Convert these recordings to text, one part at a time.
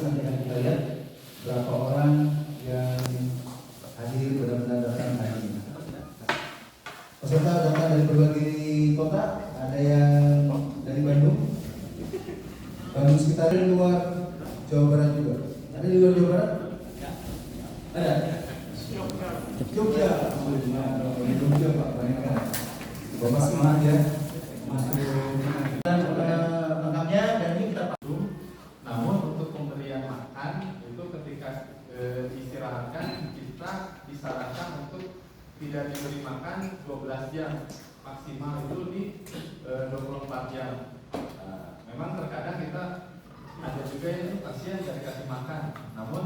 nanti akan kita lihat berapa orang yang hadir benar-benar datang hari ini. Peserta datang dari berbagai kota, ada yang dari Bandung sekitar, di luar Jawa Barat juga. Ada di luar Jawa Barat? Ada? Jogja. Jogja Pak, banyak kan? Bapak semangat ya. Dan lengkapnya dan ini kita pasung. Namun untuk pemberian makan itu ketika diistirahatkan kita disarankan untuk tidak diberi makan 12 jam, maksimal itu di 24 jam. Memang terkadang kita ada juga yang pasien tidak dikasih makan, namun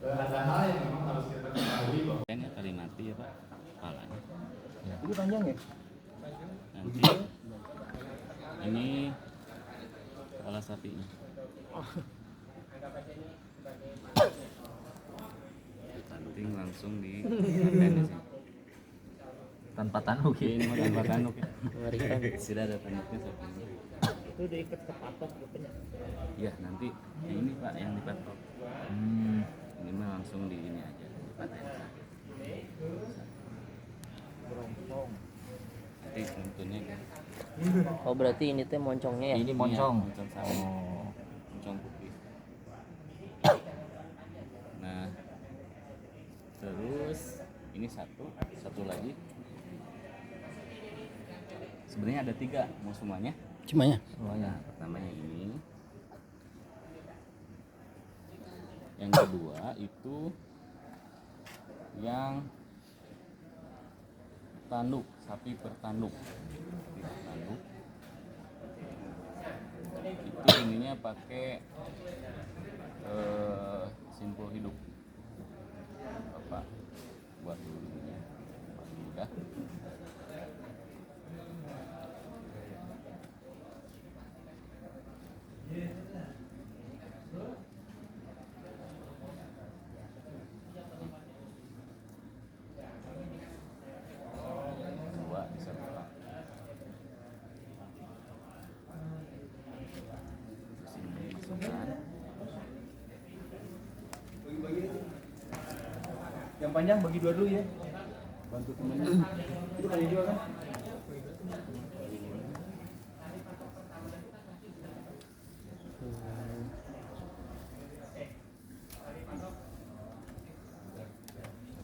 ada hal yang memang harus kita ketahui bahwa ini kali mati ya Pak, kepalanya. Ya. Ini panjang ya? Nanti ini kepala sapinya. Ditanting langsung di tenis. Tanpa tanduk ya. Ini mah tanpa tanduk ya. Sudah ada tanduknya sapinya. Itu diikat ke patok rupanya. Iya nanti ini Pak yang dipatok. Ini mah langsung di ini aja dipatenkan. Berompong. Nanti tentunya kan. Oh berarti ini teh moncongnya ya? Ini moncong. Iya, moncong sapi. Oh. Moncong putih. Nah, terus ini satu lagi. Sebenarnya ada 3, mau semuanya? Semuanya? Nah, pertamanya ini. Yang kedua itu yang tanduk, sapi bertanduk. Tanduk. Itu ininya pakai simpul hidup. Bapak buat dulu ininya. Udah. Dua diserta. Sini masukkan. Yang panjang bagi dua dulu ya. Bantu temennya. Itu kali dua kan?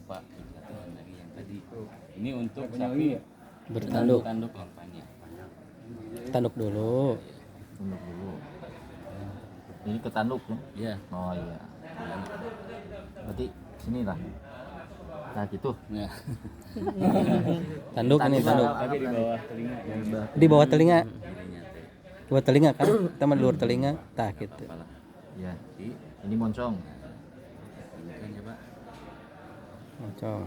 Pak, satuan lagi yang tadi. Ini untuk Yang sapi ya? Bertanduk. tanduk yang panjang. Tanduk dulu. Tunduk dulu. Ini ke tanduk ya? Iya. Oh iya. Berarti sini lah. Nah gitu. Ya. Tanduk ini tanduk. Tapi di bawah telinga yang Di bawah telinga. ininya teh. Di bawah telinga kan? Kita mah di luar telinga. Tah gitu. Kepala. Ya. Ini moncong. Ini kan ya Pak. Moncong.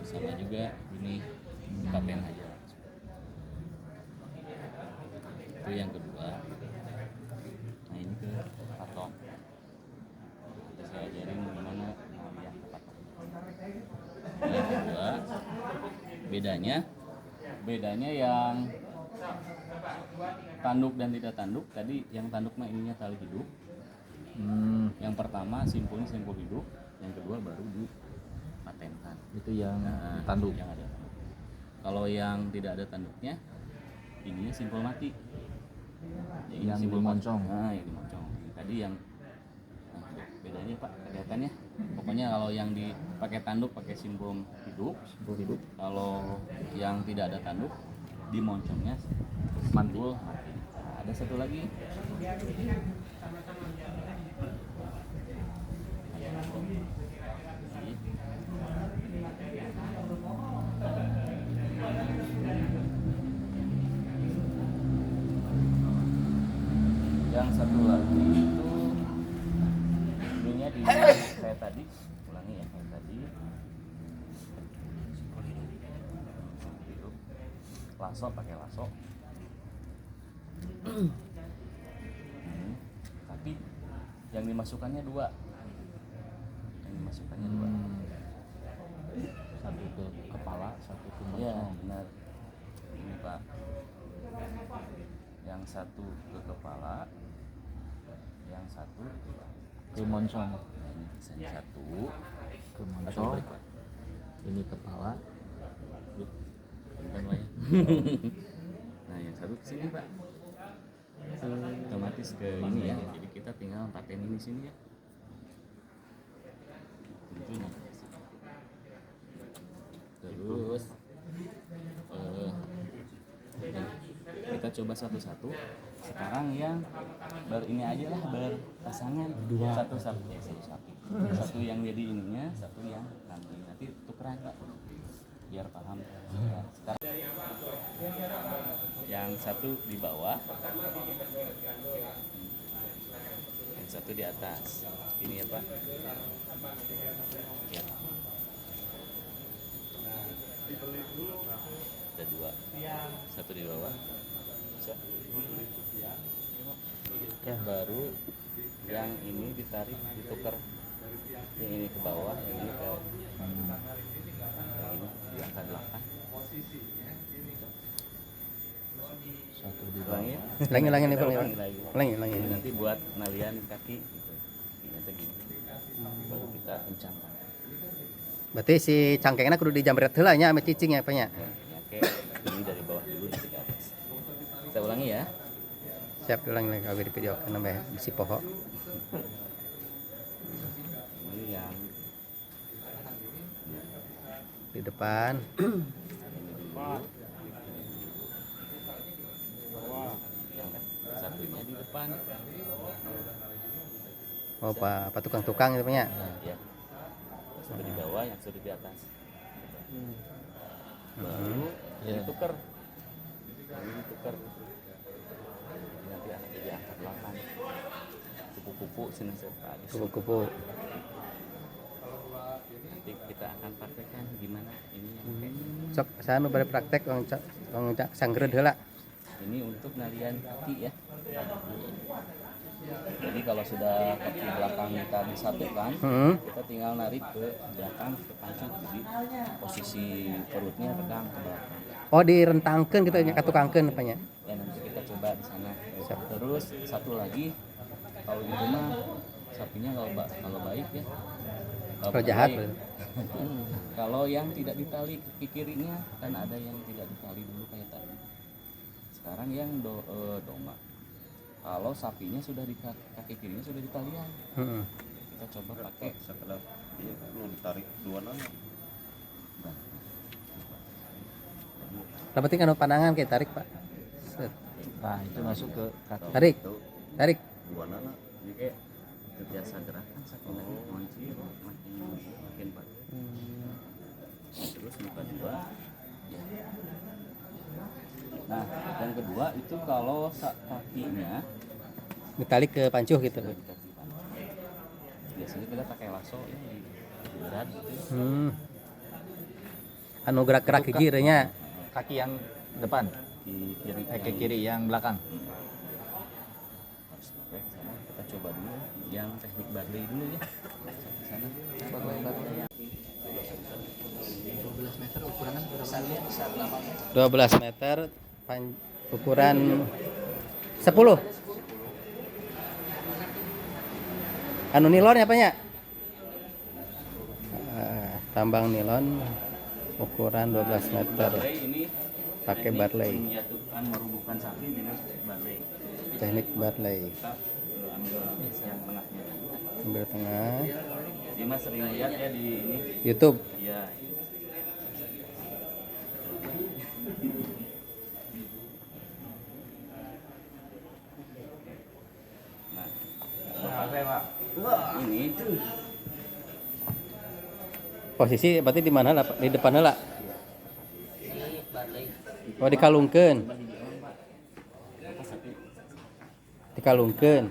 Sama juga ini paten aja. Itu yang kedua. Nah ini ke patok. Nanti saya ajarin gimana ngeliat ke patok. Yang kedua bedanya yang tanduk dan tidak tanduk. Tadi yang tanduk mah ininya tali hidup. Yang pertama simpulnya simpul hidup. Yang kedua baru dipatenkan. Itu yang Nah, tanduk. yang ada. Kalau yang tidak ada tanduknya, ininya simpul mati. Yang simpul dimoncong. mati. Nah, yang dimoncong. Tadi yang bedanya Pak, kelihatannya. Pokoknya kalau yang dipakai tanduk pakai simpul hidup. Simpul hidup. Kalau yang tidak ada tanduk, dimoncongnya simpul mati. Nah, ada satu lagi. Yang satu lagi itu ininya di kayak tadi, ulangi ya kayak tadi. Lasso pakai lasso. Tapi yang dimasukkannya dua. satu ke Iya, moncong. benar. Ini Pak. Yang satu ke kepala, yang satu Ke moncong. nah, ini desain satu Ke atau moncong. balik Pak. Ini kepala. Duh, punten Pak ya. Nah, yang satu ke sini Pak. Otomatis ke ini ya. Jadi kita tinggal pakai ini sini ya. Tentunya. Terus kita coba satu-satu. Sekarang yang ini aja lah berpasangan satu satu yang jadi ininya, satu yang nanti tukeran Pak biar paham. Nah, sekarang yang satu di bawah, yang satu di atas. Ini ya Pak. Ya. Ada dua, satu di bawah. Bisa. Baru yang ini ditarik, ditukar. Yang ini ke bawah, yang ini ke yang ini diangkat belakang. Satu di Ulangi ya. Ulangi nih, Bang. Lagi. Ulangi. Ini nanti buat nalian kaki gitu. Ternyata gini. Baru kita kencangkan. Berarti si cangkengna kudu dijambret heula nya ame cicing ya Pak nya. Ya, oke. Ini dari bawah dulu nanti ke atas. Kita ulangi ya. Siap ulangi lagi kalau di video kan nambah besi pohon. Ini yang Di depan. yang satunya di depan. Oh, Pak tukang-tukang itu Pak nya. Ya. Satu di bawah, yang satu di atas. Baru ditukar. Ini ditukar. Jadi nanti akan diangkat belakang. Kupu-kupu sini serta. Kupu-kupu. Nanti kita akan praktekkan gimana ini yang pakai. Sok sana bari praktek wong sanggereud heula. Ini untuk nalian kaki ya. Jadi kalau sudah kaki belakang kita disatukan, kita tinggal narik ke belakang ke pancut. Jadi posisi perutnya tegang ke belakang. Oh, direntangkeun gitu nya katukangkeun Pak nya. Ya nanti kita coba di sana. Terus satu lagi, kalau di rumah sapinya kalau baik ya. Kalau jahat. baik. Kalau yang tidak ditali kaki kirinya kan ada yang tidak ditali dulu kayak tadi. Sekarang yang doma. Kalau sapinya sudah di kaki kirinya sudah ditalian. Kita coba pakai sekedar dia perlu ditarik dua nana. Lah penting kan pandangan kayak tarik Pak. Set. Nah, itu masuk ke kaki. Tarik. Dua nana. Jadi kayak terbiasa gerakan sapi lagi kunci makin Pak. Terus muka dua. Ya. Nah, yang kedua itu kalau kakinya Ditarik ke pancuh gitu. sudah di kaki panas. Biasanya kita pakai lasso ya di berat gitu. Anu gerak-gerak gigi nya. Kaki yang depan, Di kiri. ke kiri yang belakang. Harus pakai ke sana. Kita coba dulu yang teknik Barley dulu ya. Ke sana. 12 meter ukuran 10. Anu nilon ya Pak nya? Tambang nilon ukuran 12 meter. Barley ini Pakai teknik Barley. menyatukan merubuhkan sapi dengan Barley. Teknik Barley. Kita ambil yang tengahnya. Ambil tengah. Jadi Mas sering lihat ya di ini. YouTube. Iya. Nah, ini Posisi berarti di mana lah? Di depan lah. Oh, dikalungkeun. Dikalungkeun.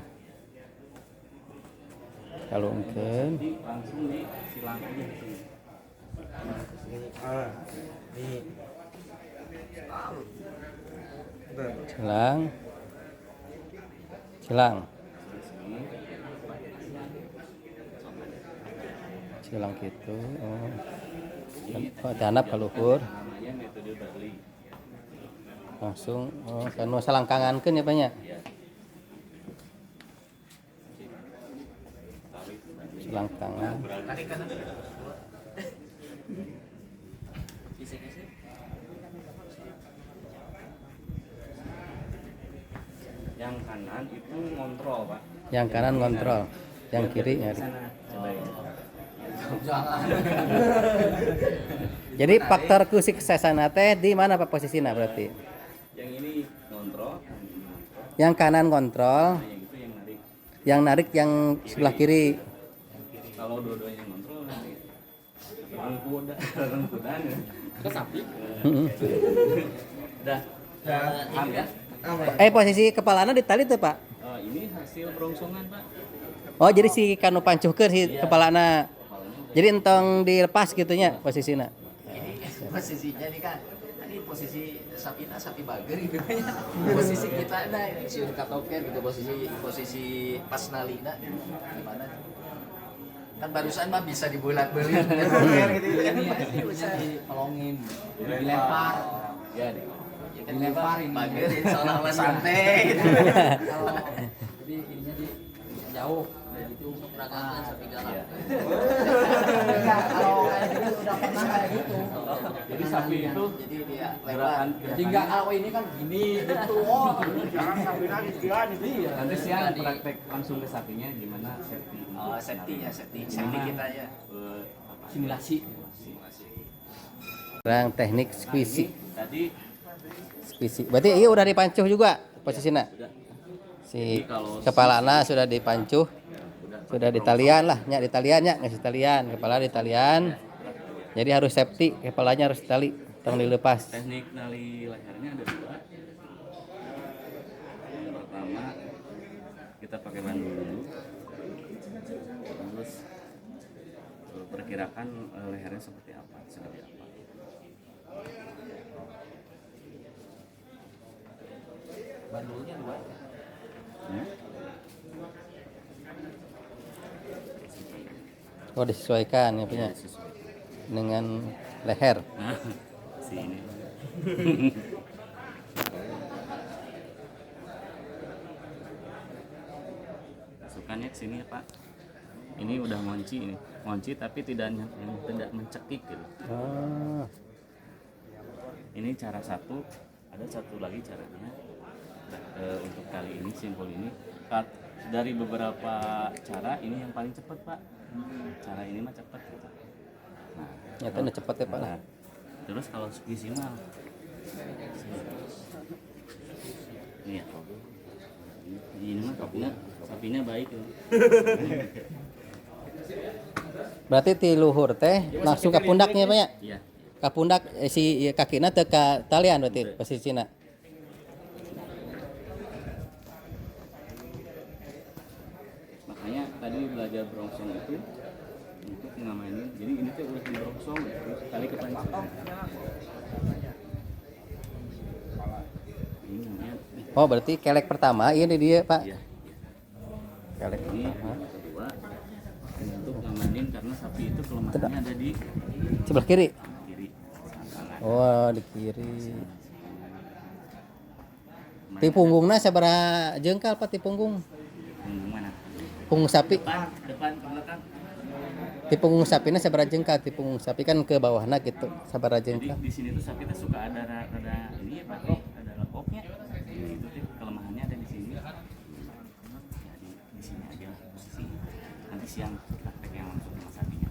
Kalungkeun. nanti langsung di silang aja di sini. Silang. Silang. Silang gitu. Oh. Dihandap ka luhur. Namanya metode Barley. Langsung kanu salangkangankeun ya Pak nya. Ya. Tarik. Selangkangan. Isi-isi. Yang kanan itu ngontrol, Pak. Yang kanan kontrol, yang kiri nyari. Sana, coba ya. Jadi faktor kesuksesan teh di mana Pak posisinya berarti? Yang ini ngontrol, yang ini ngontrol. Yang kanan kontrol, Nah, yang itu yang narik. yang narik yang sebelah kiri. Kalau dua-duanya ngontrol nanti rengkudan ya. Ke sapi. Udah. Paham ya? Posisi kepalanya ditali tuh Pak. Ini hasil berongsongan, Pak. Oh jadi si kanu pancuhkeun si kepalana. Kepalanya Jadi entong dilepas gitunya posisinya. Posisinya nih kan tadi posisi sapina sapi bager gitu kan posisi kita nah siun katoker gitu posisi pas nalina gimana kan barusan mah bisa dibulat-bulit gitu kan bisa ditolongin, dilempar. Ya, dilemparin bager seolah-olah santai gitu jadi ininya di jauh dan itu peragakan sapi galak kalau kayak gitu udah pernah kayak gitu. Jadi sapi itu jadi dia lewat gerakan jadi enggak kalau ini kan gini gitu oh sekarang sapi lagi itu. Iya. Nanti siang praktek langsung ke sapinya gimana safety. oh safety kita ya Simulasi. Kurang teknik squeeze. Tadi Squeeze. Berarti iya udah dipancuh juga posisinya. sudah Si kepalana sudah dipancuh. Sudah ditalian lah, nya ditalian nya, ngasih talian, kepala ditalian. Jadi harus safety, kepalanya harus tali, tong dilepas. teknik nali lehernya ada dua. Yang pertama kita pakai bandu dulu. Terus perkirakan lehernya seperti apa. bandulnya dua Ya. Oh disesuaikan ya punya dengan leher. Nah, sini. Masukannya ke sini ya Pak. Ini udah ngunci ini, ngunci tapi tidak mencekik gitu. Oh, Ini cara satu, ada satu lagi caranya. Untuk kali ini simpul ini, dari beberapa cara ini yang paling cepat Pak. Cara ini mah cepat gitu. Nah, nyata udah cepet ya Pak. nah, terus kalau squeeze mah ini ya. Ini mah sapinya baik ya. Berarti ti luhur teh langsung ke pundaknya Pak ya? Iya. Ke pundak si kakina teh ka talian berarti posisinya. Makanya tadi belajar berongsong itu untuk ngamainin. Jadi ini tuh udah berongsong terus kali kepancing. Ini namanya Oh berarti kelek pertama ini dia Pak. iya. Kelek Ini pertama. yang kedua untuk ngamainin karena sapi itu kelemahannya ada di Sebelah kiri. kiri selangkangan. Oh di kiri. Ti punggungna sabaraha jengkal Pak ti punggung? Punggung mana? Punggung sapi. Depan ke belakang. Ti punggung sapina sabaraha jengkal? Ti punggung sapi kan ke bawahna gitu sabaraha Jadi jengkal. di sini tuh sapi tuh suka ada ini ya Pak, ada lekopnya. Itu tuh kelemahannya ada di sini. Ya di sini aja lah posisi. Nanti siang praktek yang langsung sama sapinya.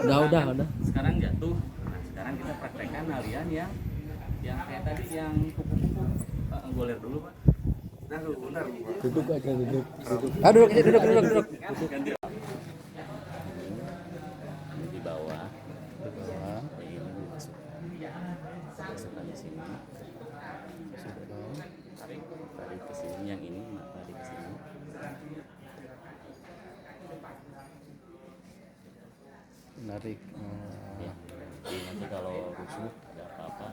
kalau Udah. Sekarang jatuh. Nah, sekarang kita praktekkan halian yang kayak tadi yang kupu-kupu. Goler dulu Pak. Duduk aja duduk. Ah duduk. Ganti. Di bawah. Ini masukkan di sini. Tarik ke sini, yang ini tarik ke sini. Menarik. Ya. Jadi nanti kalau rusuh ada apa-apa.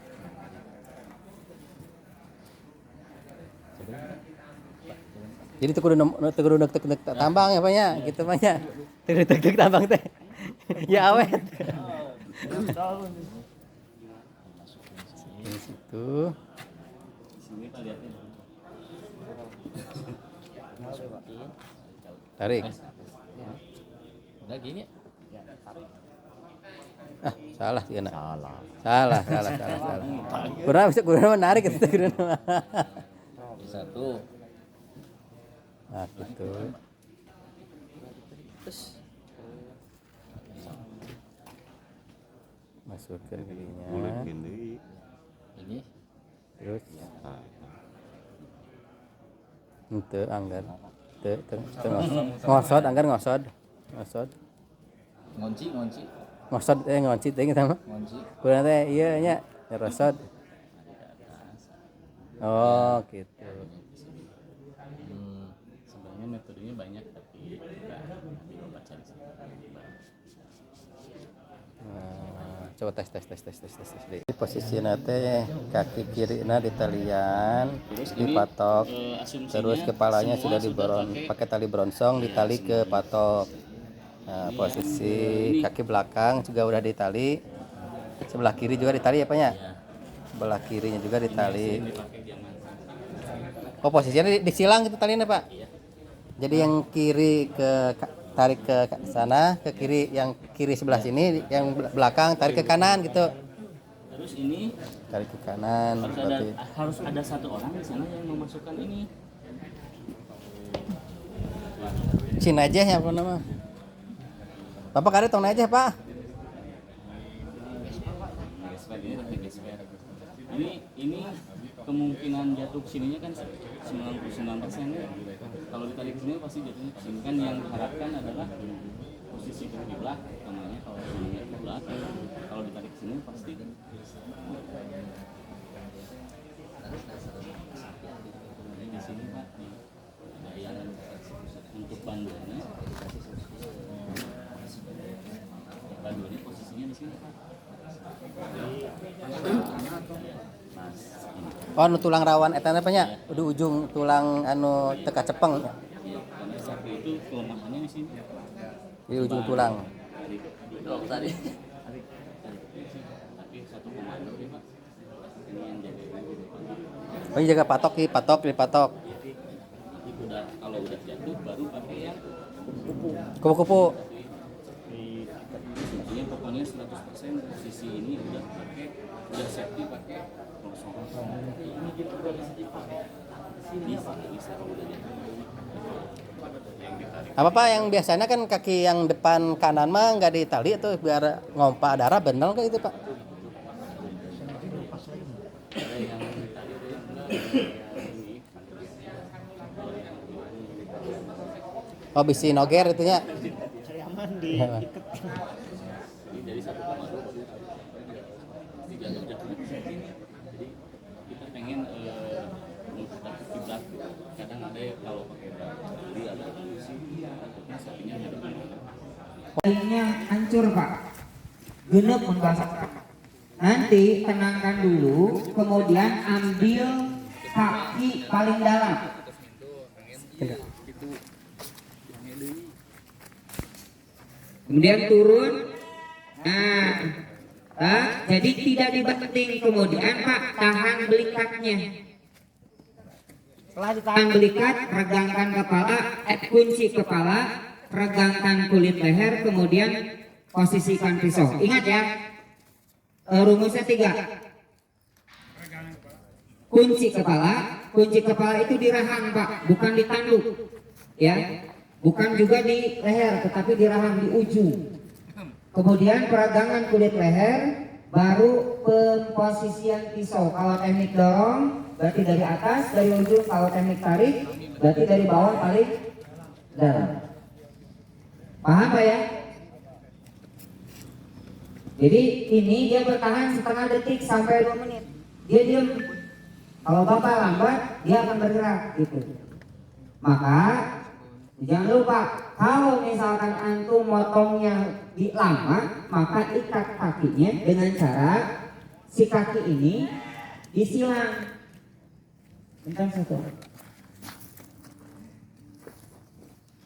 Coba. Jadi teu kudu nek tambang ya Pak nya, gitu Pak nya. Teu tek tambang teh. Ya awet. Di situ. Sini Pak lihatnya. Tarik. Udah gini. Ah, salah sih enak. Salah. Kurang menarik itu kurang. Satu. Nah, gitu. Masukkan gininya. Boleh gini. Ini. Terus Nah, ente anggar. Ngosot anggar ngosot. Ngunci. Ngonci teh sama. Ngunci. Kurang teh ieu nya nyerosot. Oh, gitu. Sebenarnya metodenya banyak tapi enggak dicoba cari sih. Nah, coba tes. Di posisi teh kaki kirina ditalian, dipatok. Terus kepalanya sudah pakai tali bronsong ditali ke patok. Nah, posisi kaki belakang juga udah ditali. Sebelah kiri juga ditali ya Pak ya? Sebelah kirinya juga ditali. Oh, posisinya disilang gitu talinya Pak? Jadi yang kiri tarik ke sana, ke kiri, yang kiri sebelah sini, yang belakang tarik ke kanan gitu. Terus ini Tarik ke kanan. harus ada satu orang di sana yang memasukkan ini. Cina aja ya apa nama? Bapak kali tong aja Pak. Ini kemungkinan jatuh ke sininya kan 99%. Kalau ditarik ke sini pasti jatuhnya ke sini kan, yang diharapkan adalah posisi kiblat namanya. Kalau ini kiblat, kalau ditarik ke sini pasti di sini Pak, ada yang untuk banduannya posisinya di sini Pak. Oh, nu tulang rawan eta apa nya? Di ujung tulang anu teka cepeng. Iya, karena satu itu kelemahannya di sini. Di ujung tulang. Tadi. Tapi satu komando ya Pak. Ini yang jadi. Oh, ini jaga patok. Nanti kalau udah jatuh baru pakai yang Kupu-kupu. Intinya pokoknya 100% posisi ini udah safety pakai ini gitu bisa udah jatuh. Apa Pak yang biasanya kan kaki yang depan kanan mah nggak ditali itu biar ngompa darah, bener nggak itu Pak? Ada yang tadi ini Oh, bisi noger itunya. ini dari satu komando dijaga jatuhnya ke sini. Jadi kita pengen menghadap kiblat. Kadang ada ya kalau pakai tali ada posisi takutnya sapinya di depan. Lainnya hancur Pak, genep membasah. Nanti tenangkan dulu, kemudian ambil kaki paling dalam. Kemudian turun. Nah, jadi tidak dibanting. Kemudian Pak, tahan belikatnya. Setelah ditahan belikat, regangkan kepala, kunci kepala, regangkan kulit leher, kemudian posisikan pisau. Ingat ya, rumusnya 3. Kunci kepala itu di rahang Pak, bukan di tanduk, ya, bukan juga di leher, tetapi di rahang, di ujung. Kemudian peragangan kulit leher, baru pemposisian pisau. Kalau teknik dorong, berarti dari atas, dari ujung. Kalau teknik tarik, berarti dari bawah paling dalam. Paham Pak ya? Jadi ini dia bertahan setengah detik sampai 2 menit. Dia diam. Kalau Bapak lambat, dia akan bergerak gitu. Maka jangan lupa, kalau misalkan antum motongnya di lama, maka ikat kakinya dengan cara si kaki ini disilang. Bentar satu.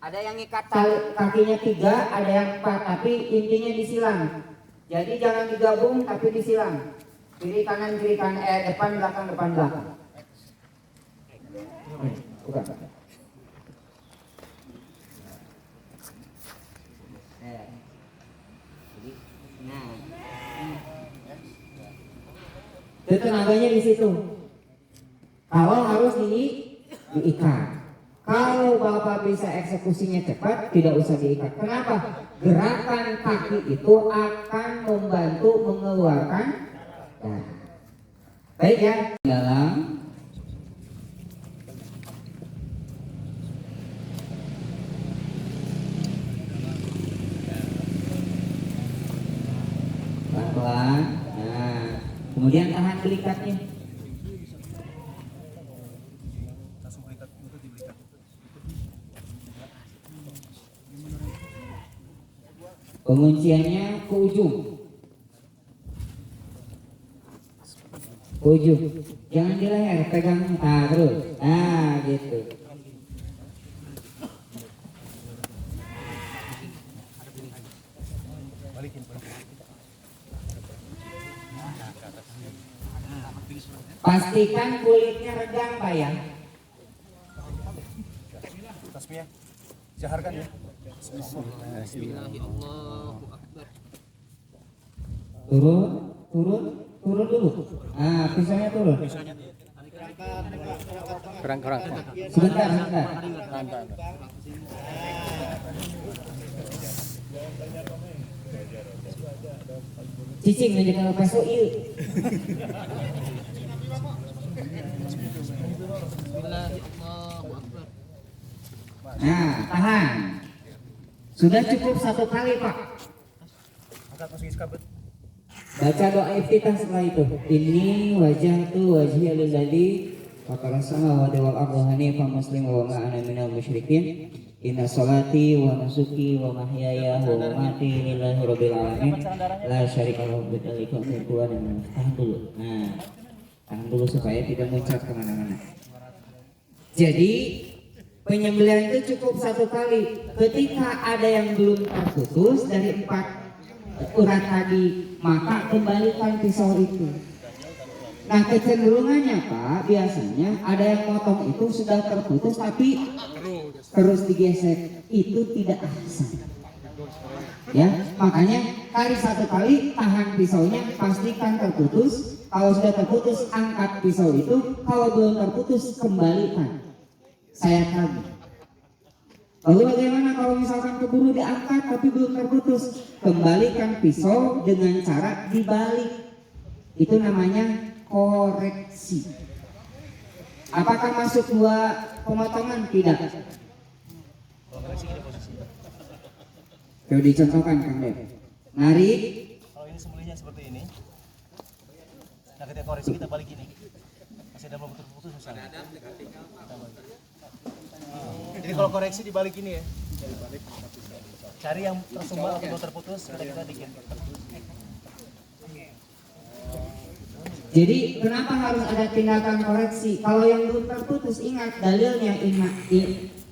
Ada yang ikat kakinya 3, ada yang 4, tapi intinya disilang. Jadi jangan digabung tapi disilang. Kiri kanan, depan belakang, depan belakang. Bukan. Itu tenaganya di situ. Kalau harus diikat. Kalau Bapak bisa eksekusinya cepat, tidak usah diikat. Kenapa? Gerakan kaki itu akan membantu mengeluarkan darah. Baik ya. Dalam pelan-pelan. Nah, kemudian tahan belikatnya. Pengunciannya ke ujung. Ke ujung. Jangan di leher, pegang terus. Nah, gitu. Pastikan kulitnya regang, Pak ya. Tasbih, jaharkan ya. Turun dulu. Nah, pisaunya turun. Kurang. Sebentar. Cicing menjadi kalau peso ieu. Nah, tahan. Sudah cukup 1 kali, Pak. Baca doa iftitah setelah itu. Ini wajah tu wajhi alladzi fatara samawati wal arda hanifan musliman wa ma ana minal musyrikin. Inna salati wa nusuki wa mahyaya wa mamati lillahi rabbil alamin la syarika lahu wa bidzalika umirtu wa ana. Tahan dulu. Nah, tahan dulu supaya tidak muncrat kemana-mana. Jadi penyembelihan itu cukup 1 kali. Ketika ada yang belum terputus dari 4 urat tadi, maka kembalikan pisau itu. Nah, kecenderungannya Pak, biasanya ada yang potong itu sudah terputus tapi terus digesek, itu tidak ahsan. Ya, makanya kali 1 kali tahan pisaunya, pastikan terputus. Kalau sudah terputus, angkat pisau itu. Kalau belum terputus, kembalikan. Saya lagi. Lalu bagaimana kalau misalkan keburu diangkat tapi belum terputus? Kembalikan pisau dengan cara dibalik. Itu namanya koreksi. Apakah masuk 2 pemotongan? Tidak. Coba dicontohkan Kang Dep. Narik. Kalau ini sembelihnya seperti ini. Nah, ketika koreksi kita balik ini. Masih ada belum terputus misalnya. Jadi kalau koreksi dibalik ini ya. Cari yang tersumbat atau belum terputus, kita dikit. Jadi kenapa harus ada tindakan koreksi? Kalau yang belum terputus, ingat dalilnya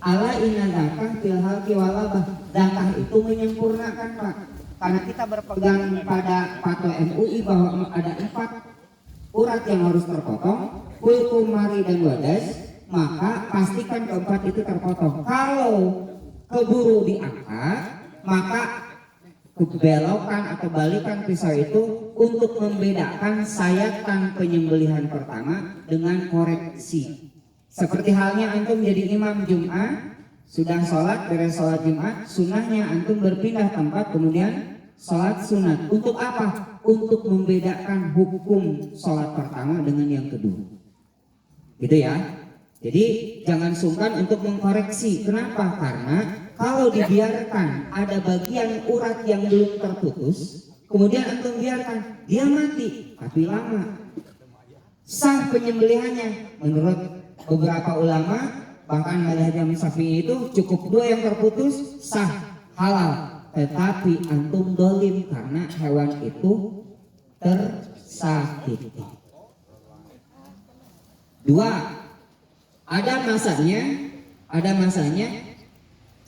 ala inna zakah fil halqi walabah. Zakah itu menyempurnakan, Pak. Karena kita berpegang pada fatwa MUI bahwa ada 4 urat yang harus terpotong, kulkum, mari dan wadas, maka pastikan keempat itu terpotong. Kalau keburu diangkat, maka belokan atau balikan pisau itu untuk membedakan sayatan penyembelihan pertama dengan koreksi. Seperti halnya antum jadi imam Jumat, sudah sholat, beres sholat Jumat, sunnahnya antum berpindah tempat kemudian sholat sunat. Untuk apa? Untuk membedakan hukum sholat pertama dengan yang kedua. Gitu ya. Jadi jangan sungkan untuk mengkoreksi. Kenapa? Karena kalau dibiarkan ada bagian urat yang belum terputus, kemudian antum biarkan, dia mati tapi lama. Sah penyembelihannya menurut beberapa ulama, bahkan mazhab Syafi'i itu cukup 2 yang terputus sah, halal. Tetapi antum dolim karena hewan itu tersakiti. 2. Ada masanya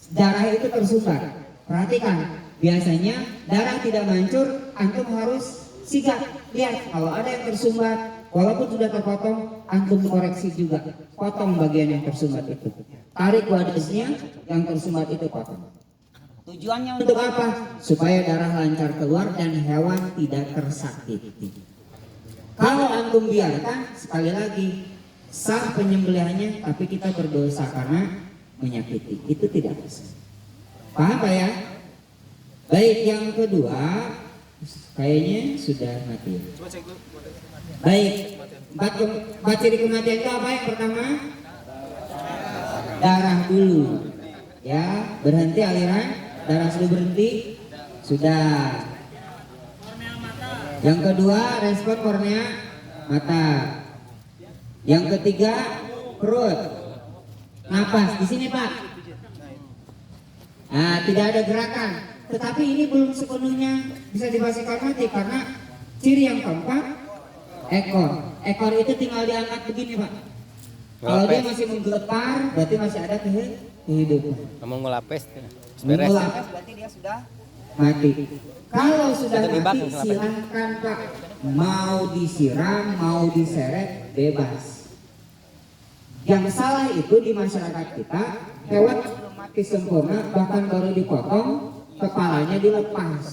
darah itu tersumbat. Perhatikan, biasanya darah tidak mancur, antum harus sigap. Lihat, kalau ada yang tersumbat, walaupun sudah terpotong, antum koreksi juga, potong bagian yang tersumbat itu. Tarik wadahnya, yang tersumbat itu potong. Tujuannya untuk apa? Supaya darah lancar keluar dan hewan tidak tersakiti. Kalau antum biarkan, sekali lagi, sah penyembelihannya, tapi kita berdosa karena menyakiti. Itu tidak bisa. Paham Pak ya? Baik, yang kedua, kayaknya sudah mati. Baik, empat ciri kematian itu apa? Yang pertama, darah dulu. Ya, berhenti aliran, darah sudah berhenti, sudah. Yang kedua, respon kornea mata. Yang ketiga, perut, napas. Di sini Pak. Nah, tidak ada gerakan. Tetapi ini belum sepenuhnya bisa dipastikan mati karena ciri yang keempat, ekor. Ekor itu tinggal diangkat begini Pak. Kalau dia masih menggelepar, berarti masih ada kehidupan. Kamu ngelapes, Menggelapes berarti dia sudah mati. Kalau sudah mati, silahkan Pak. Mau disiram, mau diseret, bebas. Yang salah itu di masyarakat kita, hewan mati sempurna, bahkan baru dipotong, kepalanya dilepas,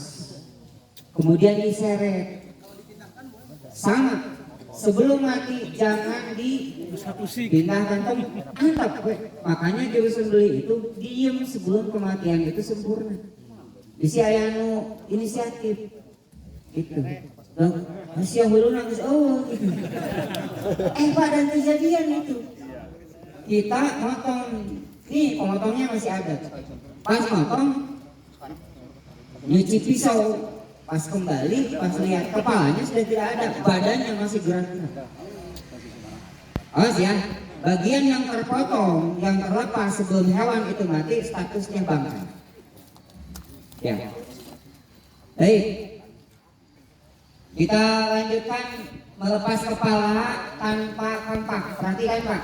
kemudian diseret. Sama, sebelum mati jangan dipindahkan tempat. Makanya juru sembelih itu diem sebelum kematian itu sempurna. Isi ayanu inisiatif, gitu. Masih belum nangis, oh gitu. Pada kejadian itu kita motong, nih pemotongnya masih ada. Pas motong, nyuci pisau, pas kembali, pas lihat kepalanya sudah tidak ada, badannya masih gerak-gerak. Awas ya, bagian yang terpotong, yang terlepas sebelum hewan itu mati, statusnya bangkai. Ya, baik. Kita lanjutkan melepas kepala tanpa kampak. Perhatikan Pak,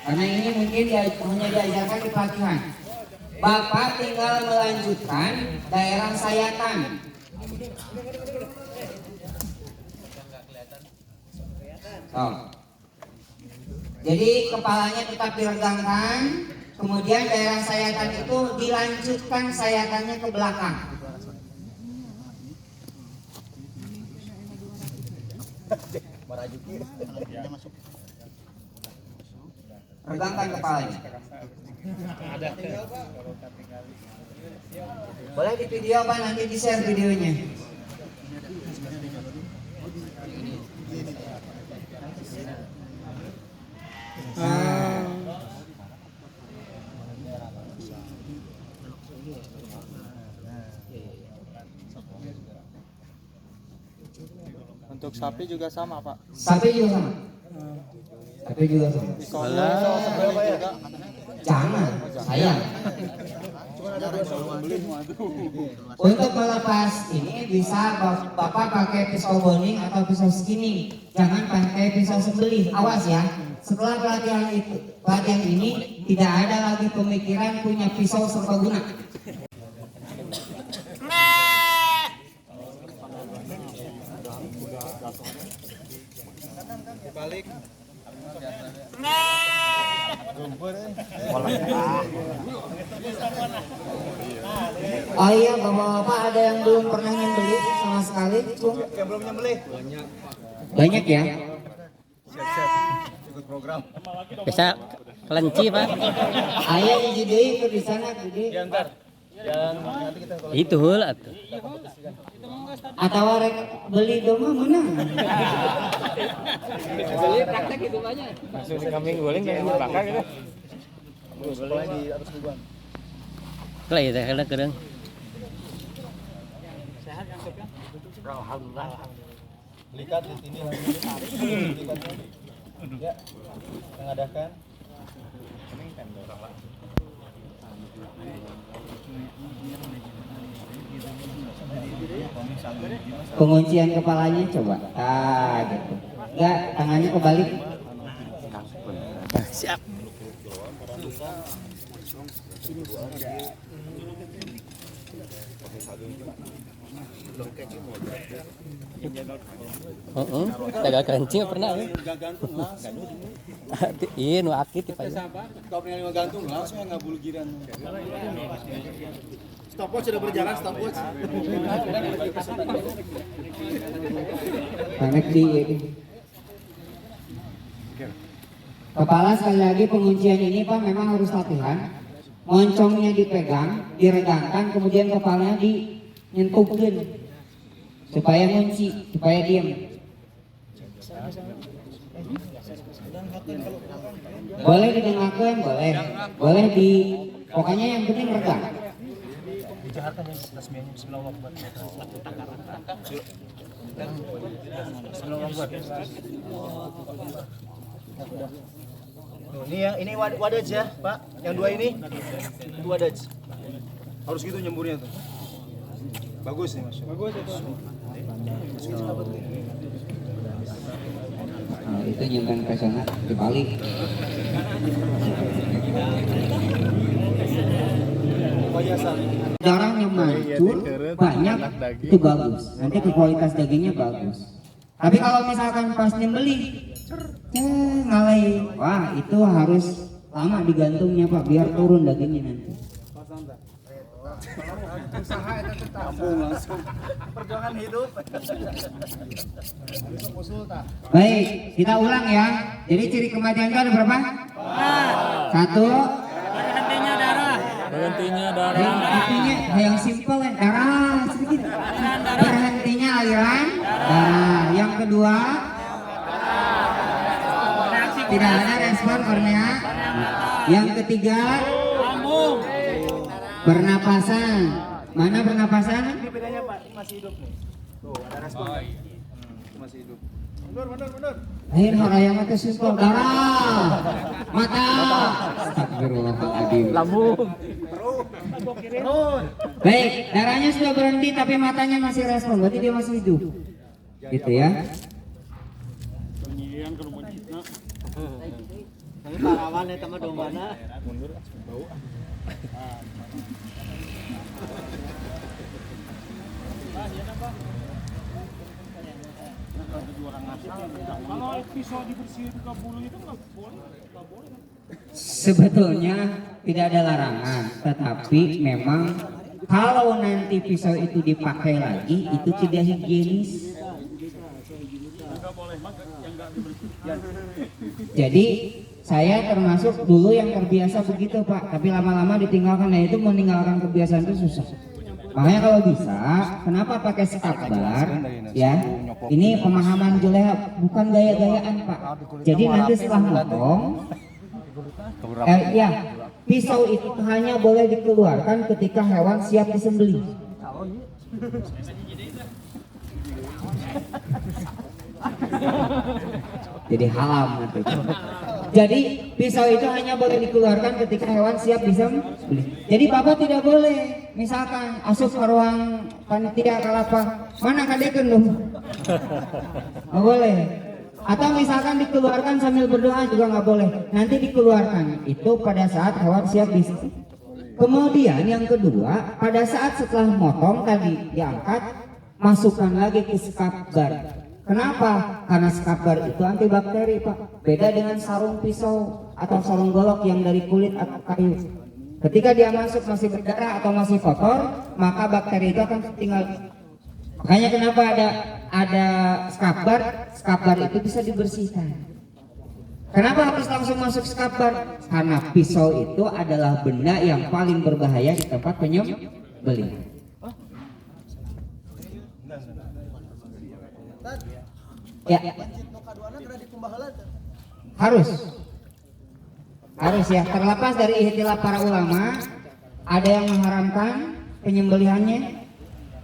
karena ini mungkin hanya diajarkan di pelatihan. Bapak tinggal melanjutkan daerah sayatan. Jadi kepalanya tetap diregangkan, kemudian daerah sayatan itu dilanjutkan sayatannya ke belakang. Regangkan kepalanya. Boleh di video Pak, nanti di share videonya. Untuk sapi juga sama Pak. Sapi juga sama. Sapi juga sama. Jangan, sayang. Untuk melepas ini bisa Bapak pakai pisau boning atau pisau skimming. Jangan pakai pisau sembelih. Awas ya. Setelah pelatihan ini tidak ada lagi pemikiran punya pisau serbaguna. Balik. Oh iya, bapak-bapak ada yang belum pernah nyembelih sama sekali? Yang belum nyembelih. Banyak ya? Ikut program. Bisa kelenci Pak. Ayah hiji deui keur di sana gede. Itu hul atuh. Atau rek beli domba menang. Beli praktek gitu banyak. Langsung di kambing goreng dan dibakar gitu. Boleh di atas ribuan. Lah ya teh kedeung. Sehat ya? Alhamdulillah. Likat di sini lagi. Likatnya. Ya. Mengadakan. Penguncian kepalanya coba. Gitu. Enggak, tangannya kebalik. Siap. Tegal kencing pernah. Iya nu akit Pak. Kau pernah gantung langsung nggak bulugiran. Stopwatch sudah berjalan, stopwatch. Connect di kepala. Sekali lagi penguncian ini Pak memang harus latihan. Moncongnya dipegang, diregangkan, kemudian kepalanya dinyentuhin supaya ngunci, supaya diam. Boleh didengarkan, boleh di, pokoknya yang penting regang. Dijaharkan ya tasbihnya Bismillah Akbar. Bismillah Akbar. Ini wadaj ya, Pak. Yang dua ini itu wadaj. Harus gitu nyemburnya tuh. Bagus nih, Mas. Bagus itu. Nah, itu nyimpan ke sana dibalik. Darahnya mancur banyak itu bagus. Nanti ke kualitas dagingnya bagus. Tapi kalau misalkan pas nyembeli ngalai, wah itu harus lama digantungnya Pak biar turun dagingnya nanti. Usaha itu tampung langsung. Perjuangan hidup. Baik, kita ulang ya. Jadi ciri kematian itu ada berapa? 1. Berhentinya darah. Berhentinya yang simpel ya, darah sedikit. Berhentinya aliran darah. Yang kedua, tidak ada respon kornea. Yang ketiga, pernapasan. Mana pernapasan? Ini bedanya Pak, masih hidup nih. Tuh, ada respon. Masih hidup. Mundur. Air harayang itu simpel, darah, mata. Astagfirullahaladzim. Lambung. Baik, darahnya sudah berhenti tapi matanya masih respon, berarti dia masih hidup. Gitu ya. Ini parawan ya sama dombana. Mundur. Bau. Kalau pisau dibersihin ke bulu itu nggak boleh. Sebetulnya tidak ada larangan, tetapi memang kalau nanti pisau itu dipakai lagi itu tidak higienis. Jadi saya termasuk dulu yang terbiasa begitu Pak, tapi lama-lama ditinggalkan. Nah itu meninggalkan kebiasaan itu susah. Makanya kalau bisa, kenapa pakai skakbar? Ya, ini pemahaman Juleha, bukan gaya-gayaan Pak. Jadi nanti setelah motong, ya pisau itu hanya boleh dikeluarkan ketika hewan siap disembelih. Jadi halam nanti. Jadi pisau itu hanya boleh dikeluarkan ketika hewan siap disembelih. Jadi Bapak tidak boleh misalkan asup ke ruang panitia kalapa, mana kadekeun lu? Nggak boleh. Atau misalkan dikeluarkan sambil berdoa juga nggak boleh. Nanti dikeluarkan itu pada saat hewan siap disembelih. Kemudian yang kedua, pada saat setelah motong tadi diangkat, masukkan lagi ke skakbar. Kenapa? Karena skakbar itu antibakteri Pak. Beda dengan sarung pisau atau sarung golok yang dari kulit atau kayu. Ketika dia masuk masih berdarah atau masih kotor, maka bakteri itu akan tinggal. Makanya kenapa ada skakbar? Skakbar itu bisa dibersihkan. Kenapa harus langsung masuk skakbar? Karena pisau itu adalah benda yang paling berbahaya di tempat penyembelihan. Ya. Harus ya, terlepas dari ikhtilaf para ulama, ada yang mengharamkan penyembelihannya,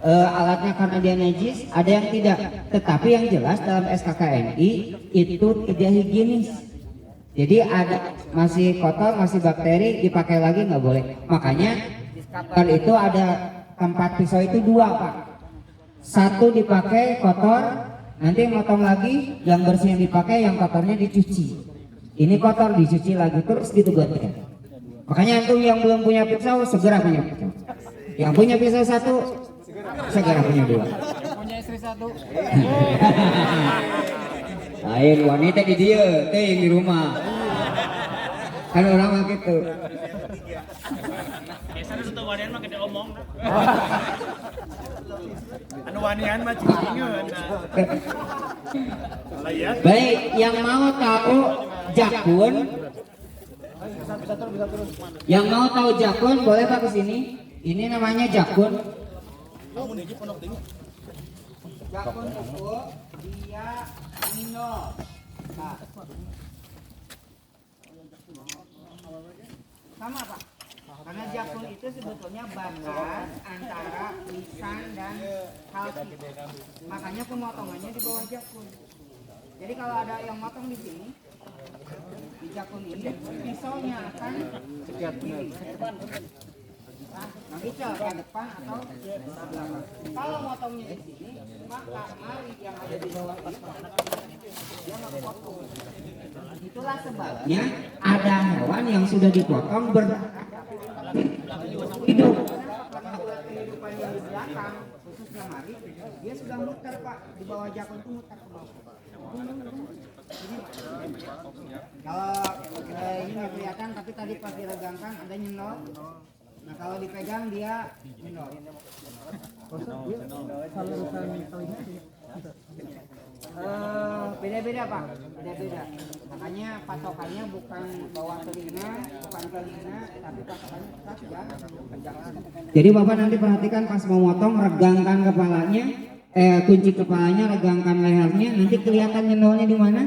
alatnya karena dia najis, ada yang tidak. Tetapi yang jelas dalam SKKNI itu tidak higienis. Jadi ada masih kotor, masih bakteri, dipakai lagi nggak boleh. Makanya di skakbar itu ada tempat pisau itu 2 Pak. 1 dipakai kotor, nanti motong lagi, yang bersih yang dipakai, yang kotornya dicuci. ini kotor dicuci lagi terus gitu gantikan. Makanya antum yang belum punya pisau segera punya pisau. Yang punya pisau 1 segera punya 2. Yang punya istri 1. Lain wanita di dia, teh yang di rumah. Kan orang mah gitu. Biasanya untuk wanian mah kita omong. Anu wanian mah cingcingeun. Baik, yang mau tahu jakun, yang mau tahu jakun boleh Pak ke sini. Ini namanya jakun. Jakun itu dia nol. Nah. Sama Pak. Karena jakun itu sebetulnya bandar antara lisan dan halki. Makanya pemotongannya di bawah jakun. Jadi kalau ada yang motong di sini, di jakun ini pisaunya akan ke kiri. Nah, bisa ke depan atau ke belakang. Kalau motongnya di sini, maka mari yang ada di bawah ini dia memotong. Itulah sebabnya ada hewan yang sudah dipotong hidup. Kehidupan yang di belakang, khususnya mari, dia sudah muter Pak, di bawah jakun itu muter ke bawah. Kalau ini nggak kelihatan, tapi tadi pas diregangkan ada nyenol. Nah kalau dipegang dia nyenol. Beda-beda Pak, beda-beda. Makanya patokannya bukan bawah telinga, bukan telinga, tapi patokannya tetap jangan. Jadi Bapak nanti perhatikan pas mau motong, regangkan kepalanya, kunci kepalanya, regangkan lehernya, nanti kelihatan nyenolnya di mana?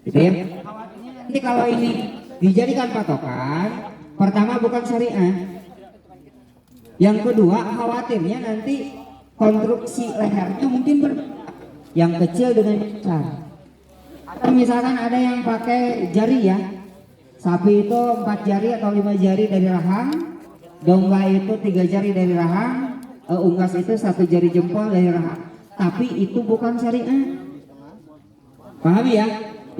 Gitu ya. Nanti kalau ini dijadikan patokan, pertama bukan syariat. Yang kedua khawatirnya nanti konstruksi lehernya mungkin yang kecil dengan yang besar. Atau misalkan ada yang pakai jari ya. Sapi itu 4 jari atau 5 jari dari rahang, domba itu 3 jari dari rahang, unggas itu 1 jari jempol dari rahang. Tapi itu bukan syariat. Paham ya?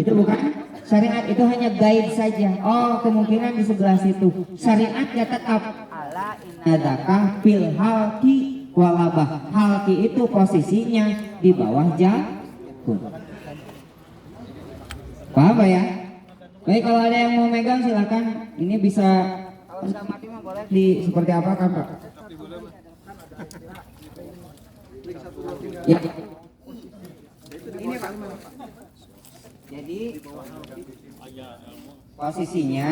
Itu bukan syariat, itu hanya guide saja. Oh, kemungkinan di sebelah situ. Syariatnya tetap ala inadakah fil halki walabah. Halki itu posisinya di bawah jakun. Paham ya? Baik, kalau ada yang mau megang silakan. Ini bisa di seperti apa kan Pak? Ya. Ini Pak. Jadi posisinya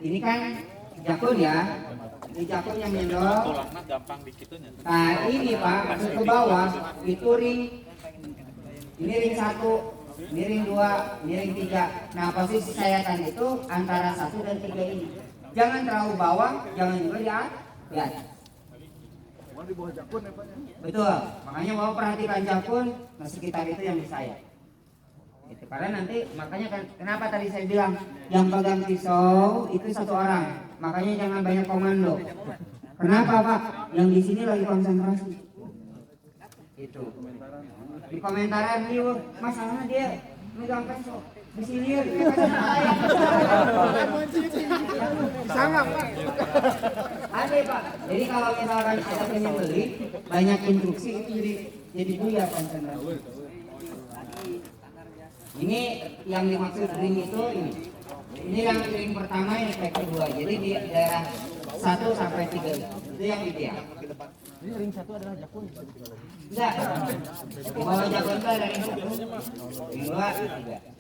ini kan jakun ya. Ini jakun yang nyendol. Nah ini Pak, masuk ke bawah itu ring. Ini ring 1, ini ring 2, ini ring 3. Nah posisi sayatan itu antara 1 dan 3 ini. Jangan terlalu bawah, jangan juga di atas. Di bawah jakun ya Pak. Betul, makanya mau perhatikan jakun, nah sekitar itu yang disayat. Itu karena nanti makanya kan kenapa tadi saya bilang yang pegang pisau itu 1 orang, makanya jangan banyak komando. Kenapa Pak? Yang di sini lagi konsentrasi. Itu. Di komentaran dia, masalahnya dia megang pisau. Di sini dia sama Pak. Ada Pak. Jadi kalau misalkan ada penyembeli banyak instruksi itu jadi buyar konsentrasi. Ini yang dimaksud ring itu ini. Ini yang ring pertama, yang kedua. Jadi di daerah 1 sampai 3 itu yang ideal. Ini ring 1 adalah jakun. Enggak. Di bawah jakun itu ada ring 1. Ring 2, ring 3.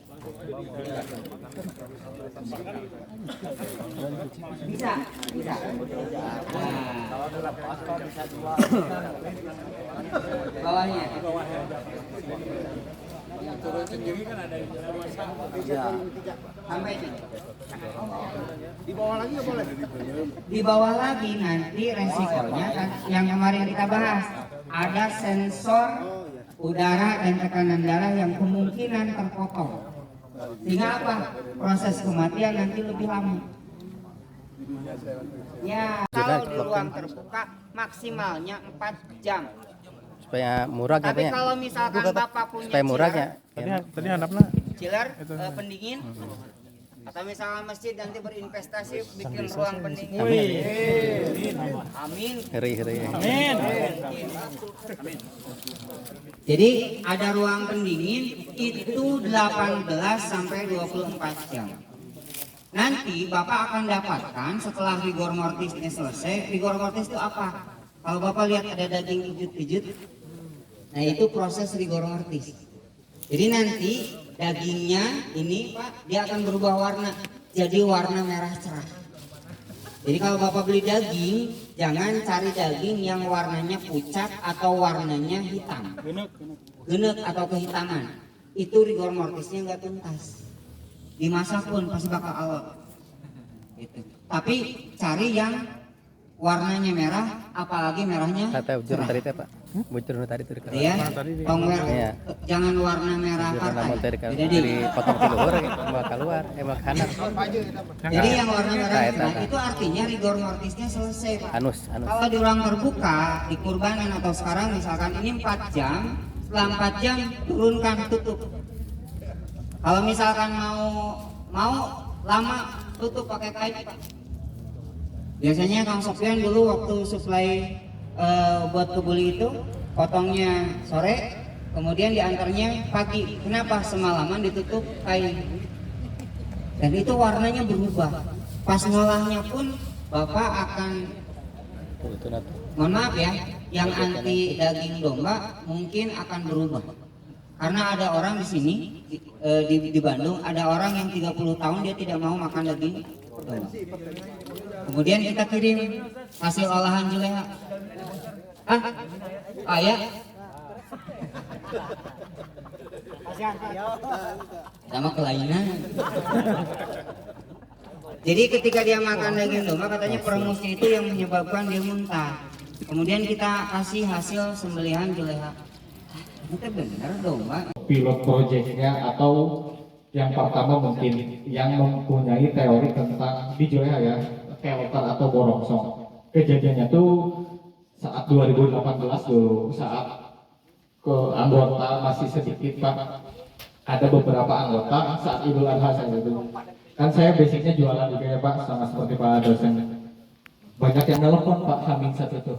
Bisa. Bawahnya. Yang turun sendiri kan ada di bawah Sampai di bawah lagi nggak boleh. Di bawah lagi nanti resikonya kan yang kemarin kita bahas, ada sensor udara dan tekanan darah yang kemungkinan terpotong. Sehingga apa? Proses kematian nanti lebih lama. Ya, kalau di ruang terbuka maksimalnya 4 jam. Supaya murah ya Pak Tapi ya. kalau misalkan Bapak punya Supaya murah ya. Tadi handapnya chiller, pendingin. Atau misalnya masjid nanti berinvestasi bikin ruang pendingin. Amin. Heri. Jadi ada ruang pendingin itu 18 sampai 24 jam. Nanti Bapak akan dapatkan setelah rigor mortisnya selesai. Rigor mortis itu apa? Kalau Bapak lihat ada daging ijut-ijut, nah itu proses rigor mortis. Jadi nanti dagingnya ini Pak, dia akan berubah warna jadi warna merah cerah. Jadi kalau Bapak beli daging, jangan cari daging yang warnanya pucat atau warnanya hitam, genek atau kehitaman. Itu rigor mortisnya nggak tuntas. Dimasak pun pasti bakal alot. Gitu. Tapi cari yang warnanya merah, apalagi merahnya Kata bujur cerah. tadi teh Pak. Bujur tadi tuh. Ya, Iya. jangan warna merah Bujur namun partai. tadi Jadi, potong di luhur mau keluar, mau kanan. jadi yang warna merah Nah, cerah itu artinya rigor mortisnya selesai Pak. Anus. Kalau di ruang terbuka, di kurbanan atau sekarang misalkan ini 4 jam, setelah 4 jam turunkan, tutup. Kalau misalkan mau lama, tutup pakai kain Pak. Biasanya Kang Sofyan dulu waktu suplai buat kebuli itu potongnya sore, kemudian diantarnya pagi. Kenapa? Semalaman ditutup kain. Dan itu warnanya berubah. Pas ngolahnya pun Bapak akan, mohon maaf ya, yang anti daging domba mungkin akan berubah. Karena ada orang di sini di Bandung, ada orang yang 30 tahun dia tidak mau makan daging domba. Kemudian kita kirim hasil olahan juleha. Ya. Sama kelainan. Jadi ketika dia makan daging domba, katanya permusnya itu yang menyebabkan dia muntah. Kemudian kita kasih hasil sembelihan juleha. Itu benar domba. Pilot projectnya atau yang pertama mungkin yang mempunyai teori tentang di Juleha ya, kelter atau borongsong. Kejadiannya tuh saat 2018 dulu, saat anggota masih sedikit Pak. Ada beberapa anggota saat Idul Adha saya itu. Kan saya basicnya jualan juga ya Pak, sama seperti Pak dosen. Banyak yang nelpon Pak Hamin satu tuh.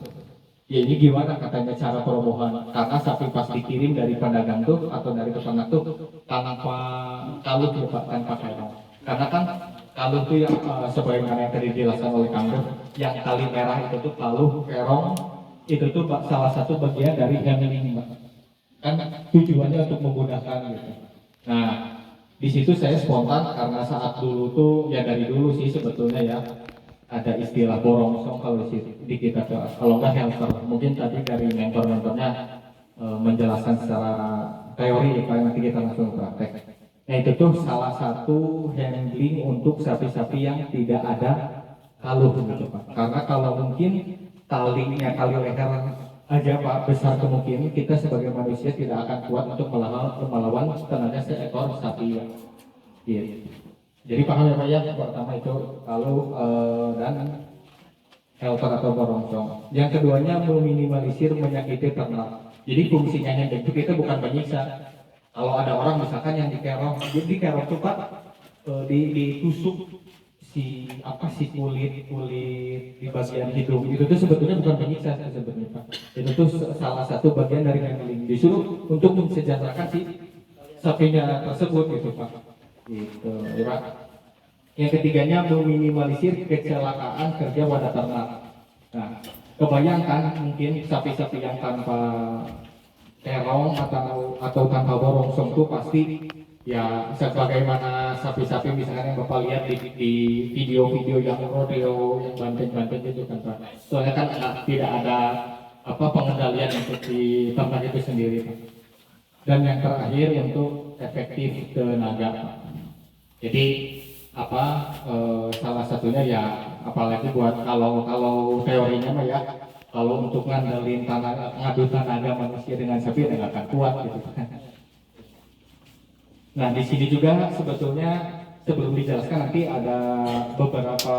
Ya ini gimana katanya cara perobohan, karena sapi pas dikirim dari pedagang tuh atau dari peternak tuh tanpa kalut ya Pak, tanpa kerong. Karena kan kalut tuh yang sebagaimana yang tadi dijelaskan oleh Kang Bro, yang tali merah itu tuh kalut, kerong, itu tuh Pak, salah satu bagian dari handling Pak. Kan tujuannya untuk memudahkan gitu. Nah di situ saya spontan karena saat dulu tuh ya dari dulu sih sebetulnya ya. Ada istilah borongsong kalau di kita, kalau nggak helper, mungkin tadi dari mentor-mentornya menjelaskan secara teori ya Pak, nanti kita langsung praktek. Nah itu tuh salah satu handling untuk sapi-sapi yang tidak ada kaluh gitu Pak. Karena kalau mungkin talinya tali leher aja Pak, besar kemungkinan kita sebagai manusia tidak akan kuat untuk melawan tenaga seekor sapi ya. Gitu. Jadi paham ya Pak ya, pertama itu kalau dan helper atau borongsong. Yang keduanya meminimalisir menyakiti ternak. Jadi fungsinya handling itu bukan menyiksa. Kalau ada orang misalkan yang dikerok, jadi dikerok tuh Pak ditusuk si kulit di bagian hidung itu tuh sebetulnya bukan penyiksa sebenarnya Pak. Itu tuh salah satu bagian dari handling. Disuruh untuk mensejahterakan si sapinya tersebut gitu Pak. Gitu, ya Pak. Yang ketiganya meminimalisir kecelakaan kerja pada ternak. Nah, kebayangkan mungkin sapi-sapi yang tanpa terong atau tanpa borongsong itu pasti ya sebagaimana sapi-sapi misalkan yang Bapak lihat di video-video yang rodeo yang banteng-banteng itu kan Pak. Soalnya kan tidak ada pengendalian untuk di ternak itu sendiri Pak. Dan yang terakhir untuk efektif tenaga Pak. Jadi salah satunya ya apalagi buat kalau teorinya mah ya kalau untuk ngandelin ngadu tenaga manusia dengan sapi nggak akan kuat gitu. Nah di sini juga sebetulnya sebelum dijelaskan nanti ada beberapa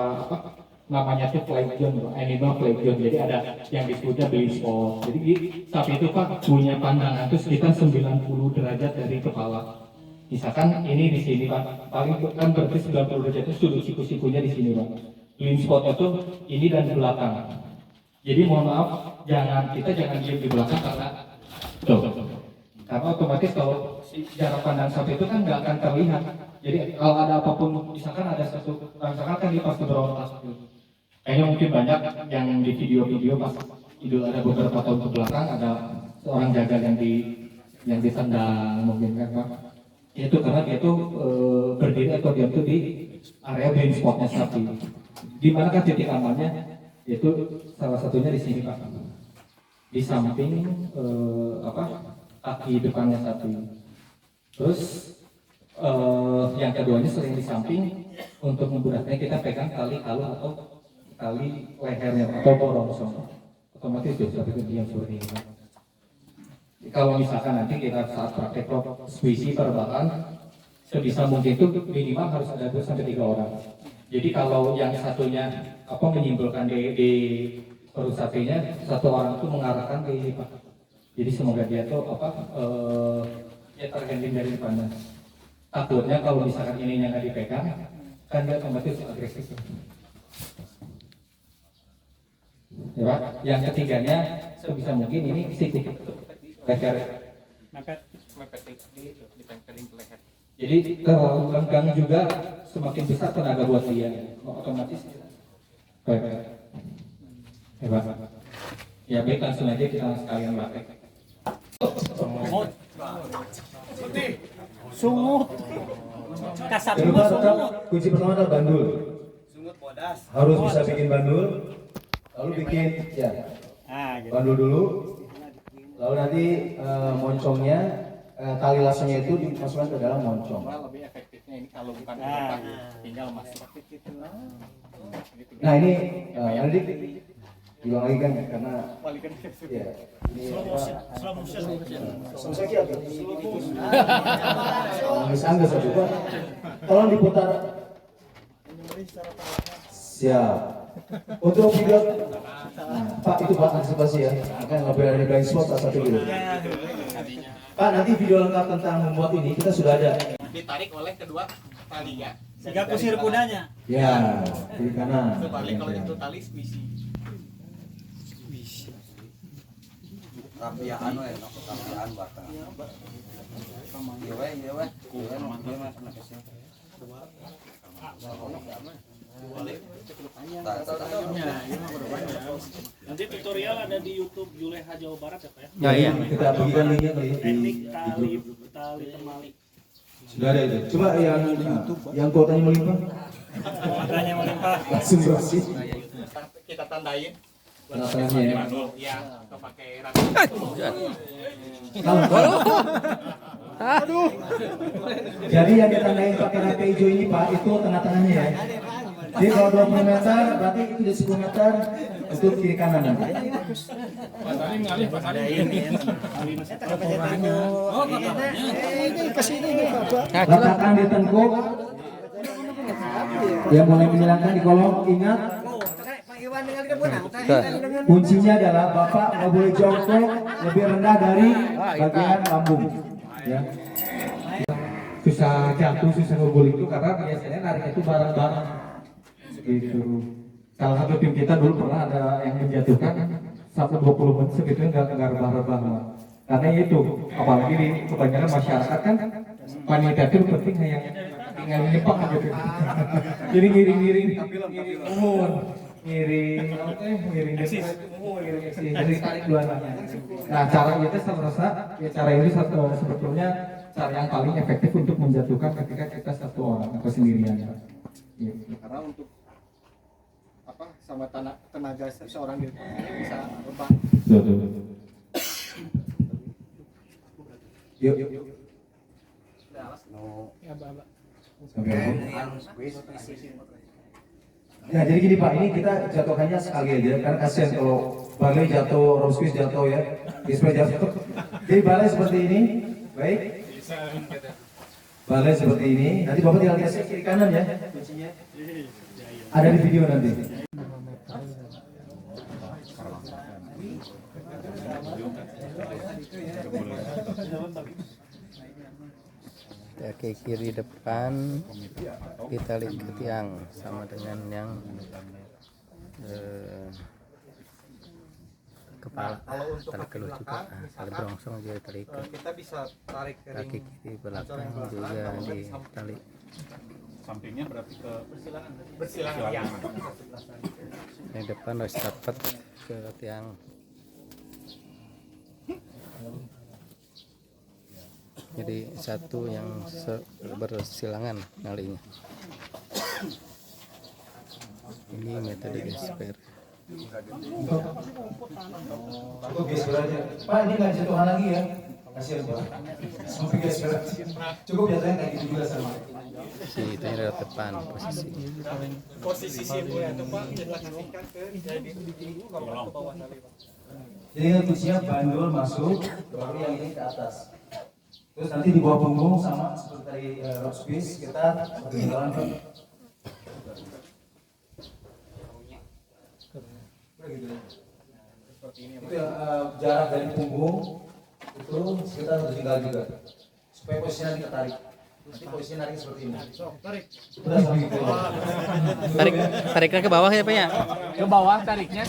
namanya tuh plague zone, animal plague zone. Jadi ada yang disebutnya blind spot. Jadi sapi itu Pak punya pandangan itu sekitar 90 derajat dari kepala. Misalkan ini di sini Pak, paling kan berarti 90 derajat itu sudut siku-sikunya di sini Pak. Blind spotnya tuh ini dan di belakang. Jadi mohon maaf, kita jangan diam di belakang karena otomatis kalau jarak pandang sapi itu kan nggak akan terlihat. Jadi kalau ada apapun, misalkan ada misalkan kan dia pasti berontak. Kayaknya mungkin banyak yang di video-video pas Idul ada beberapa tahun ke belakang ada seorang jagal yang ditendang mungkin kan Pak. Itu karena dia tuh berdiri atau diam tuh di area blind spotnya sapi. Di mana kan titik amannya? Itu salah satunya di sini Pak, di samping kaki depannya sapi. Terus yang keduanya sering di samping, untuk memudahnya kita pegang tali kalu atau tali lehernya atau borongsong. Otomatis itu sapi itu diam seperti ini Pak. Kalau misalkan nanti kita saat praktek transmisi perbakan, sebisa mungkin itu minimal harus ada 2 sampai 3 orang. Jadi kalau yang satunya menyimpulkan di perut sapinya, satu orang itu mengarahkan ke ini Pak. Jadi semoga dia tuh tergantung dari depannya. Takutnya kalau misalkan ininya nggak dipegang, kan dia otomatis agresif. Ya Pak. Yang ketiganya sebisa mungkin ini siku leher. Mepet ditempelin ke leher. Jadi kalau lenggang juga semakin besar tenaga buat dia, otomatis. Baik. Hebat. Ya baik, langsung aja kita sekalian praktek. Sungut. Kasar semua sungut. Kunci pertama adalah bandul. Sungut bodas. Harus bisa bikin bandul, lalu bikin bandul dulu, lalu nanti moncongnya, tali lasanya itu dimasukkan ke dalam moncong. Lebih efektifnya ini kalau bukan tinggal masuk. Nah ini nanti diulang lagi kan karena ya ini angga satu Pak, tolong diputar. Siap. Untuk video Pak itu Pak antisipasi ya, akan nggak boleh ada blind spot satu dulu. Pak nanti video lengkap tentang membuat ini kita sudah ada. Ditarik oleh kedua tali ya. Sehingga kusir punanya. Ya, kiri kanan. Balik kalau itu tali squishy. Rapiaan bakal. Nanti tutorial ada di YouTube Juleha Jawa Barat ya Pak ya? Ya iya. Kita bagikan linknya ke Teknik tali temali. Sudah ada itu. Coba yang kuotanya melimpah. Kuotanya melimpah. Langsung bersih. Kita tandain. Tengah-tengahnya ya. Ya, pakai rapi. Aduh. Jadi yang ditandain pakai rapi hijau ini Pak, itu tengah-tengahnya ya. Jadi kalau 20 meter, berarti itu di 10 meter untuk kiri kanan nanti. Letakkan di tengkuk. Yang boleh menyilangkan di kolom, ingat. Kuncinya adalah Bapak nggak boleh jongkok lebih rendah dari bagian lambung. Ya. Susah jatuh, susah ngebul itu karena biasanya narik itu bareng-bareng. Gitu. Salah satu tim kita dulu pernah ada yang menjatuhkan 120 menit segitu nggak rebah-rebah. Karena itu, apalagi di kebanyakan masyarakat kan panitia itu penting yang tinggal nyepak gitu. Jadi ngiring-ngiring jadi tarik dua anaknya. Nah cara itu saya merasa ya cara ini sebetulnya cara yang paling efektif untuk menjatuhkan ketika kita satu orang atau sendirian. Karena untuk sama tenaga seorang diri bisa rebah. Betul. Yuk. Ya jadi gini Pak, ini kita jatuhkannya sekali aja karena kasihan kalau Barley jatuh, Rosquis jatuh ya, Ismail jatuh. Jadi balai seperti ini, baik. Balai seperti ini, nanti Bapak tinggal kasih kiri kanan ya. Ada di video nanti. kaki kiri depan ditarik ke tiang sama dengan yang kepala tarik ke juga, tali brongsong juga tarik ke Kita bisa tarik ke kaki kiri belakang juga ditali. Sampingnya berarti ke bersilangan tiang. Yang depan harus dapat ke tiang. Jadi satu yang bersilangan nalinya. Ini metode gesper. Untuk gesper aja. Pak, ini nggak jatuhan lagi ya? Kasihan Pak. Sampai gesper. Cukup biasanya kayak gitu juga sama. Si itu yang lewat depan posisi. Posisi simpulnya itu Pak dilekatkan ke jadi korban ke bawah tali Pak. Jadi kuncinya bandul masuk, baru yang ini ke atas. Terus nanti di bawah punggung sama seperti tadi rock space kita berjalan ke gitu. Itu yang jarak dari punggung itu sekitar vertikal juga supaya posisinya nanti ketarik. Nanti posisinya narik seperti ini. Tarik. Udah sampai gitu. Tariknya ke bawah ya Pak ya? Ke bawah tariknya.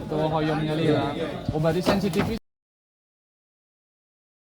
Tuh hoyongnya lihat. Oh berarti sensitif